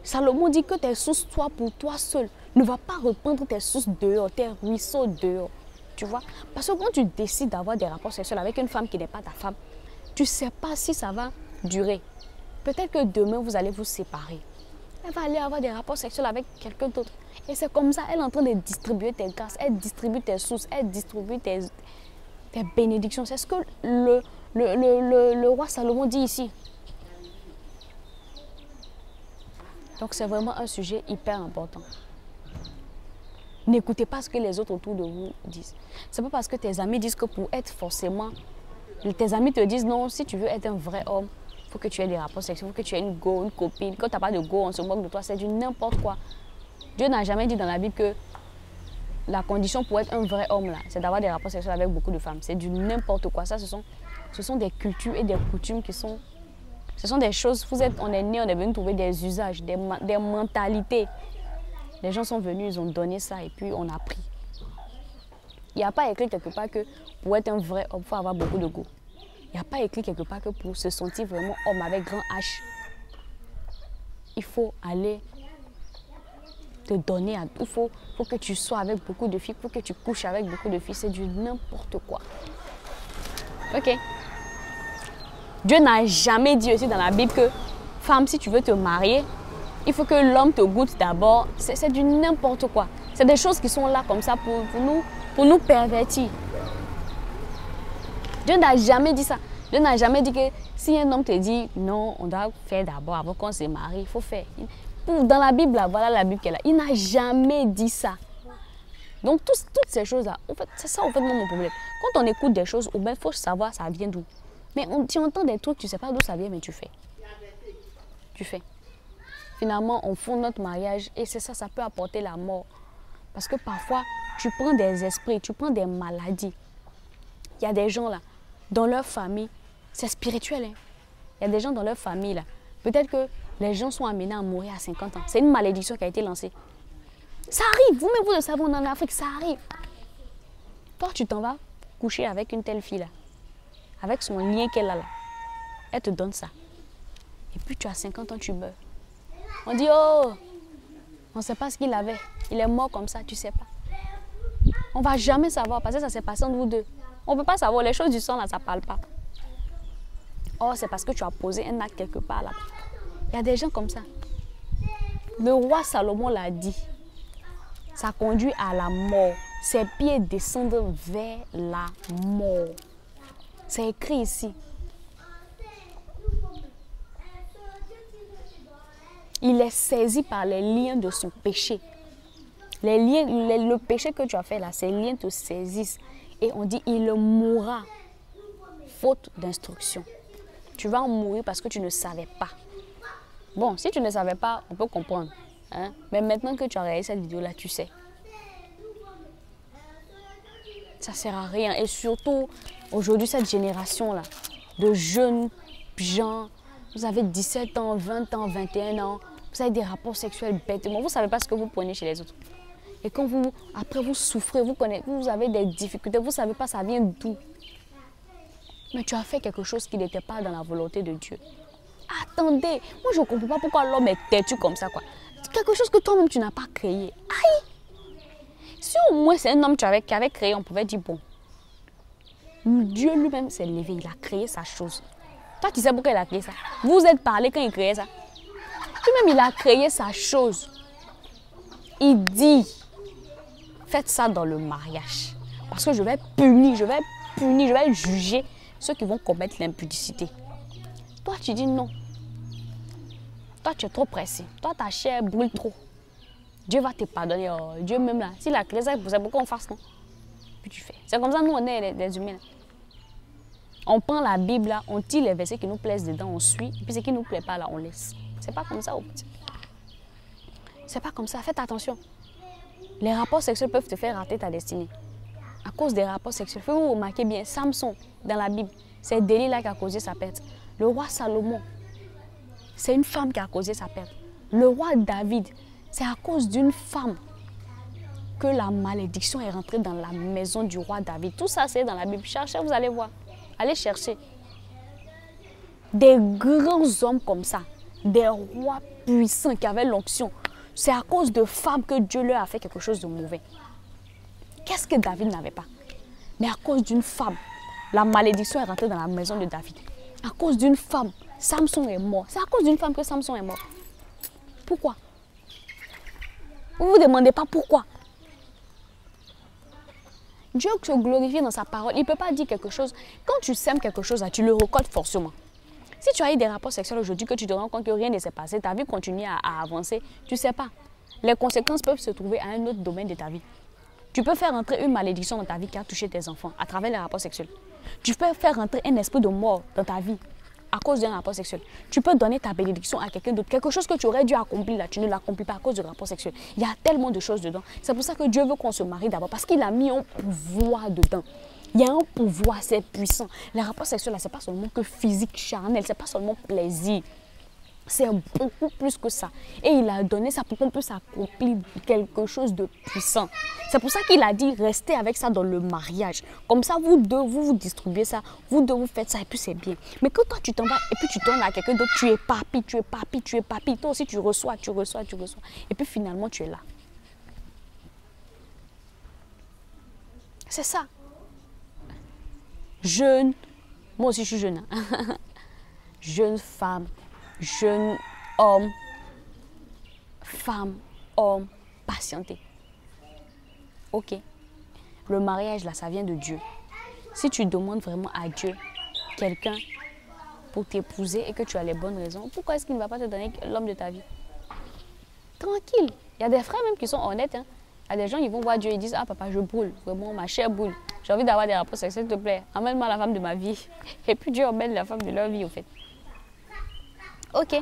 Salomon dit que tes sources soient pour toi seul. Ne va pas répandre tes sources dehors, tes ruisseaux dehors. Tu vois? Parce que quand tu décides d'avoir des rapports sexuels avec une femme qui n'est pas ta femme, tu ne sais pas si ça va durer. Peut-être que demain, vous allez vous séparer. Elle va aller avoir des rapports sexuels avec quelqu'un d'autre. Et c'est comme ça, elle est en train de distribuer tes grâces, elle distribue tes sources, elle distribue tes bénédictions. C'est ce que le roi Salomon dit ici. Donc c'est vraiment un sujet hyper important. N'écoutez pas ce que les autres autour de vous disent. C'est pas parce que tes amis disent que pour être forcément... Tes amis te disent non, si tu veux être un vrai homme, il faut que tu aies des rapports sexuels, il faut que tu aies une go, une copine. Quand tu n'as pas de go, on se moque de toi, c'est du n'importe quoi. Dieu n'a jamais dit dans la Bible que la condition pour être un vrai homme, là, c'est d'avoir des rapports sexuels avec beaucoup de femmes. C'est du n'importe quoi. Ça, ce sont des cultures et des coutumes qui sont... Ce sont des choses, on est né, on est venu trouver des usages, des mentalités. Les gens sont venus, ils ont donné ça et puis on a pris. Il n'y a pas écrit quelque part que pour être un vrai homme, il faut avoir beaucoup de goût. Il n'y a pas écrit quelque part que pour se sentir vraiment homme avec grand H, il faut aller te donner. Il faut que tu sois avec beaucoup de filles, il faut que tu couches avec beaucoup de filles. C'est du n'importe quoi. Ok. Dieu n'a jamais dit aussi dans la Bible que, femme, si tu veux te marier, il faut que l'homme te goûte d'abord. C'est du n'importe quoi. C'est des choses qui sont là comme ça pour nous pervertir. Dieu n'a jamais dit ça. Dieu n'a jamais dit que si un homme te dit non, on doit faire d'abord avant qu'on se marie, il faut faire. Dans la Bible, là, voilà la Bible qu'elle a. Il n'a jamais dit ça. Donc toutes ces choses-là, en fait, c'est ça en fait mon problème. Quand on écoute des choses, il faut savoir ça vient d'où. Mais tu entends des trucs, tu ne sais pas d'où ça vient, mais tu fais. Tu fais. Finalement, on fonde notre mariage et c'est ça, ça peut apporter la mort. Parce que parfois, tu prends des esprits, tu prends des maladies. Il y a des gens là, dans leur famille, c'est spirituel. Hein? Il y a des gens dans leur famille là. Peut-être que les gens sont amenés à mourir à 50 ans. C'est une malédiction qui a été lancée. Ça arrive, vous-même vous le savez, on est en Afrique, ça arrive. Toi, tu t'en vas coucher avec une telle fille là. Avec son lien qu'elle a là. Elle te donne ça. Et puis tu as 50 ans, tu meurs. On dit, oh, on ne sait pas ce qu'il avait. Il est mort comme ça, tu ne sais pas. On ne va jamais savoir parce que ça s'est passé entre vous deux. On ne peut pas savoir. Les choses du sang, là, ça ne parle pas. Oh, c'est parce que tu as posé un acte quelque part là. Il y a des gens comme ça. Le roi Salomon l'a dit. Ça conduit à la mort. Ses pieds descendent vers la mort. C'est écrit ici. Il est saisi par les liens de son péché. Le péché que tu as fait là, ces liens te saisissent. Et on dit, il mourra, faute d'instruction. Tu vas en mourir parce que tu ne savais pas. Bon, si tu ne savais pas, on peut comprendre. Hein? Mais maintenant que tu as regardé cette vidéo-là, tu sais. Ça ne sert à rien. Et surtout, aujourd'hui, cette génération-là, de jeunes gens, vous avez 17 ans, 20 ans, 21 ans, vous avez des rapports sexuels bêtement. Vous ne savez pas ce que vous prenez chez les autres. Et quand après vous souffrez, vous avez des difficultés, vous ne savez pas ça vient d'où. Mais tu as fait quelque chose qui n'était pas dans la volonté de Dieu. Attendez, moi je ne comprends pas pourquoi l'homme est têtu comme ça. C'est quelque chose que toi-même tu n'as pas créé. Aïe! Si au moins c'est un homme qui avait créé, on pouvait dire bon. Dieu lui-même s'est levé, il a créé sa chose. Toi tu sais pourquoi il a créé ça? Vous êtes parlé quand il créait ça. Lui-même il a créé sa chose. Il dit, faites ça dans le mariage. Parce que je vais punir, je vais juger ceux qui vont commettre l'impudicité. Toi, tu dis non. Toi, tu es trop pressé. Toi, ta chair brûle trop. Dieu va te pardonner. Oh, Dieu même là. S'il a créé ça, c'est pourquoi on fasse non. Puis tu fais. C'est comme ça, nous, on est des humains. On prend la Bible là, on tire les versets qui nous plaisent dedans, on suit. Et puis ce qui ne nous plaît pas là, on laisse. C'est pas comme ça, au petit. C'est pas comme ça. Faites attention. Les rapports sexuels peuvent te faire rater ta destinée. À cause des rapports sexuels. Faites-vous remarquer bien, Samson, dans la Bible, c'est Delilah qui a causé sa perte. Le roi Salomon, c'est une femme qui a causé sa perte. Le roi David, c'est à cause d'une femme que la malédiction est rentrée dans la maison du roi David. Tout ça, c'est dans la Bible. Cherchez, vous allez voir. Allez chercher. Des grands hommes comme ça, des rois puissants qui avaient l'onction. C'est à cause de femmes que Dieu leur a fait quelque chose de mauvais. Qu'est-ce que David n'avait pas? Mais à cause d'une femme, la malédiction est rentrée dans la maison de David. À cause d'une femme, Samson est mort. C'est à cause d'une femme que Samson est mort. Pourquoi? Vous ne vous demandez pas pourquoi. Dieu se glorifie dans sa parole. Il ne peut pas dire quelque chose. Quand tu sèmes quelque chose, tu le récoltes forcément. Si tu as eu des rapports sexuels aujourd'hui, que tu te rends compte que rien ne s'est passé, ta vie continue à avancer, tu ne sais pas. Les conséquences peuvent se trouver à un autre domaine de ta vie. Tu peux faire entrer une malédiction dans ta vie qui a touché tes enfants à travers les rapports sexuels. Tu peux faire entrer un esprit de mort dans ta vie à cause d'un rapport sexuel. Tu peux donner ta bénédiction à quelqu'un d'autre. Quelque chose que tu aurais dû accomplir là, tu ne l'accomplis pas à cause du rapport sexuel. Il y a tellement de choses dedans. C'est pour ça que Dieu veut qu'on se marie d'abord, parce qu'il a mis un pouvoir dedans. Il y a un pouvoir, c'est puissant. Les rapports sexuels, ce n'est pas seulement que physique, charnel, ce n'est pas seulement plaisir. C'est beaucoup plus que ça. Et il a donné ça pour qu'on puisse accomplir quelque chose de puissant. C'est pour ça qu'il a dit, restez avec ça dans le mariage. Comme ça, vous deux, vous distribuez ça. Vous deux, vous faites ça et puis c'est bien. Mais quand toi, tu t'en vas et puis tu tournes à quelqu'un d'autre, tu es papy, tu es papy, tu es papy. Toi aussi, tu reçois, tu reçois, tu reçois. Et puis finalement, tu es là. C'est ça. Jeune, moi aussi je suis jeune, hein. Jeune femme, jeune homme, femme, homme, patienter. Ok, le mariage là, ça vient de Dieu. Si tu demandes vraiment à Dieu quelqu'un pour t'épouser et que tu as les bonnes raisons, pourquoi est-ce qu'il ne va pas te donner l'homme de ta vie? Tranquille, il y a des frères même qui sont honnêtes, hein. Il y a des gens qui vont voir Dieu et disent, ah papa, je brûle, vraiment ma chair brûle. J'ai envie d'avoir des rapports sexuels, s'il te plaît. Emmène-moi la femme de ma vie. Et puis Dieu emmène la femme de leur vie, au fait. Ok.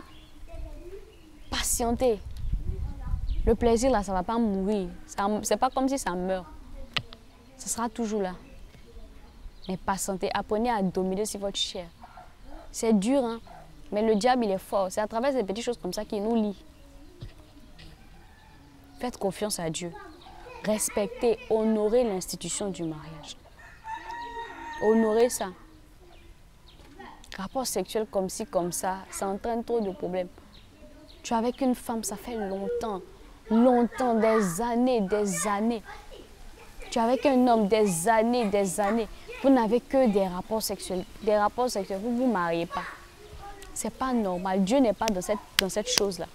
Patienter. Le plaisir, là, ça ne va pas mourir. C'est pas comme si ça meurt. Ça sera toujours là. Mais patienter. Apprenez à dominer sur votre chair. C'est dur, hein. Mais le diable, il est fort. C'est à travers ces petites choses comme ça qu'il nous lie. Faites confiance à Dieu. Respectez, honorez l'institution du mariage. Honorez ça. Rapport sexuel comme ci, comme ça, ça entraîne trop de problèmes. Tu es avec une femme, ça fait longtemps. Longtemps, des années, des années. Tu es avec un homme, des années, des années. Vous n'avez que des rapports sexuels. Des rapports sexuels, vous ne vous mariez pas. Ce n'est pas normal. Dieu n'est pas dans cette chose-là.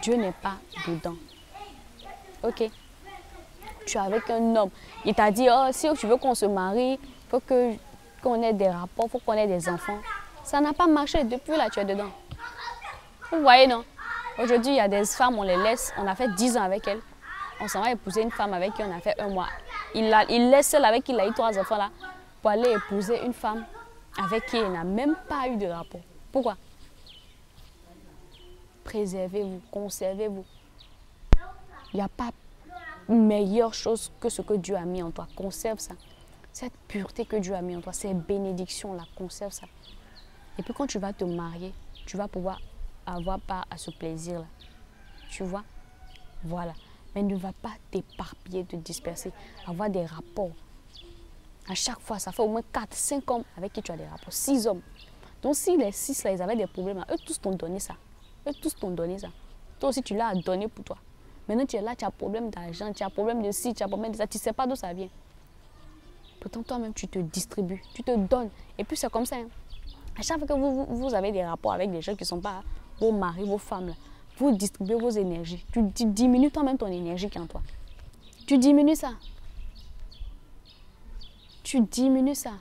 Dieu n'est pas dedans. Ok. Tu es avec un homme. Il t'a dit, oh, si tu veux qu'on se marie, il faut qu'on ait des rapports, il faut qu'on ait des enfants. Ça n'a pas marché. Depuis là, tu es dedans. Vous voyez, non? Aujourd'hui, il y a des femmes, on les laisse. On a fait 10 ans avec elles. On s'en va épouser une femme avec qui on a fait 1 mois. Il laisse celle avec qui il a eu 3 enfants là pour aller épouser une femme avec qui il n'a même pas eu de rapport. Pourquoi? Préservez-vous, conservez-vous. Il n'y a pas meilleure chose que ce que Dieu a mis en toi. Conserve ça. Cette pureté que Dieu a mis en toi, ces bénédictions-là, conserve ça. Et puis quand tu vas te marier, tu vas pouvoir avoir part à ce plaisir-là. Tu vois? Voilà. Mais ne va pas t'éparpiller, te disperser, avoir des rapports. À chaque fois, ça fait au moins 4, 5 hommes avec qui tu as des rapports. 6 hommes. Donc si les 6 là, ils avaient des problèmes, eux tous t'ont donné ça. Eux tous t'ont donné ça. Toi aussi, tu l'as donné pour toi. Maintenant, tu es là, tu as problème d'argent, tu as problème de ci, tu as problème de ça, tu ne sais pas d'où ça vient. Pourtant, toi-même, tu te distribues, tu te donnes. Et puis, c'est comme ça. Hein. À chaque fois que vous avez des rapports avec des gens qui ne sont pas vos maris, vos femmes, là, vous distribuez vos énergies. Tu diminues toi-même ton énergie qui est en toi. Tu diminues ça. Tu diminues ça.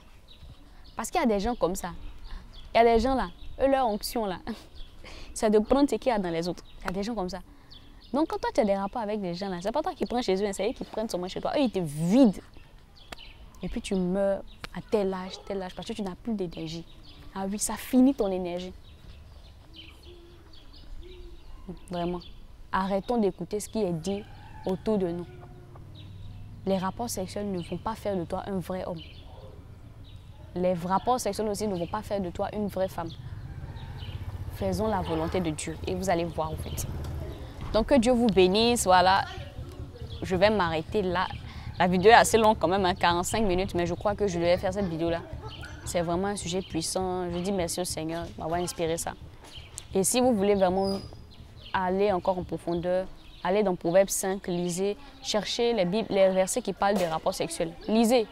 Parce qu'il y a des gens comme ça. Il y a des gens là, eux, leur onction là, c'est de prendre ce qu'il y a dans les autres. Il y a des gens comme ça. Donc, quand toi, tu as des rapports avec des gens là, c'est pas toi qui prends chez eux, c'est eux qui prennent seulement chez toi. Eux, ils te vident. Et puis, tu meurs à tel âge, parce que tu n'as plus d'énergie. Ah oui, ça finit ton énergie. Vraiment. Arrêtons d'écouter ce qui est dit autour de nous. Les rapports sexuels ne vont pas faire de toi un vrai homme. Les rapports sexuels aussi ne vont pas faire de toi une vraie femme. Faisons la volonté de Dieu et vous allez voir en fait. Donc que Dieu vous bénisse, voilà. Je vais m'arrêter là. La vidéo est assez longue quand même, hein, 45 minutes, mais je crois que je devais faire cette vidéo-là C'est vraiment un sujet puissant. Je dis merci au Seigneur de m'avoir inspiré ça. Et si vous voulez vraiment aller encore en profondeur, allez dans Proverbe 5, lisez, cherchez les versets qui parlent des rapports sexuels. Lisez,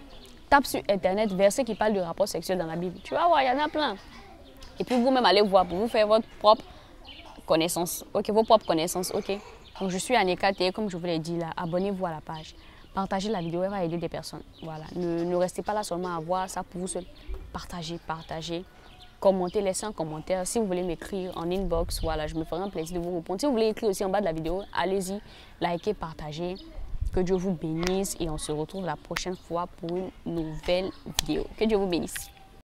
tape sur Internet, versets qui parlent de rapports sexuels dans la Bible. Tu vas voir, il y en a plein. Et puis vous-même allez voir pour vous faire votre propre connaissance. Ok, vos propres connaissances. Ok. Donc je suis Aneka T, comme je vous l'ai dit là. Abonnez-vous à la page. Partagez la vidéo, elle va aider des personnes. Voilà. Ne restez pas là seulement à voir ça pour vous seul. Partagez, partagez. Commentez, laissez un commentaire. Si vous voulez m'écrire en inbox, voilà, je me ferai un plaisir de vous répondre. Si vous voulez écrire aussi en bas de la vidéo, allez-y, likez, partagez. Que Dieu vous bénisse et on se retrouve la prochaine fois pour une nouvelle vidéo. Que Dieu vous bénisse.